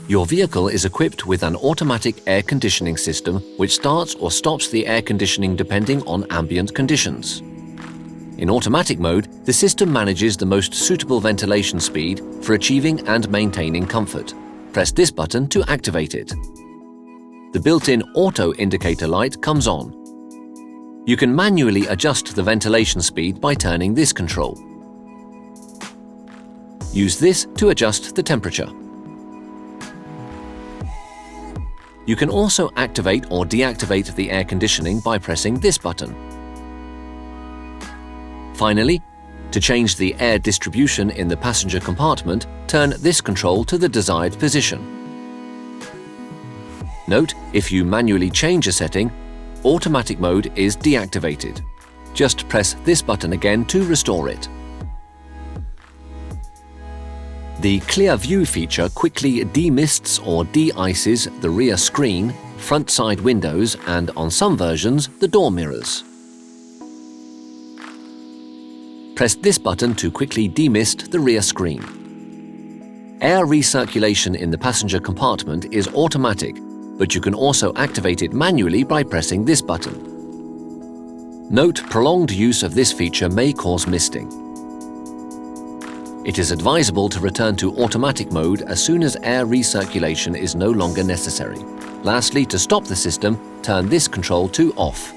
Your vehicle is equipped with an automatic air conditioning system which starts or stops the air conditioning depending on ambient conditions. In automatic mode, the system manages the most suitable ventilation speed for achieving and maintaining comfort. Press this button to activate it. The built-in auto indicator light comes on. You can manually adjust the ventilation speed by turning this control. Use this to adjust the temperature. You can also activate or deactivate the air conditioning by pressing this button. Finally, to change the air distribution in the passenger compartment, turn this control to the desired position. Note, if you manually change a setting, automatic mode is deactivated. Just press this button again to restore it. The Clear View feature quickly demists or de-ices the rear screen, front side windows and, on some versions, the door mirrors. Press this button to quickly demist the rear screen. Air recirculation in the passenger compartment is automatic, but you can also activate it manually by pressing this button. Note, prolonged use of this feature may cause misting. It is advisable to return to automatic mode as soon as air recirculation is no longer necessary. Lastly, to stop the system, turn this control to off.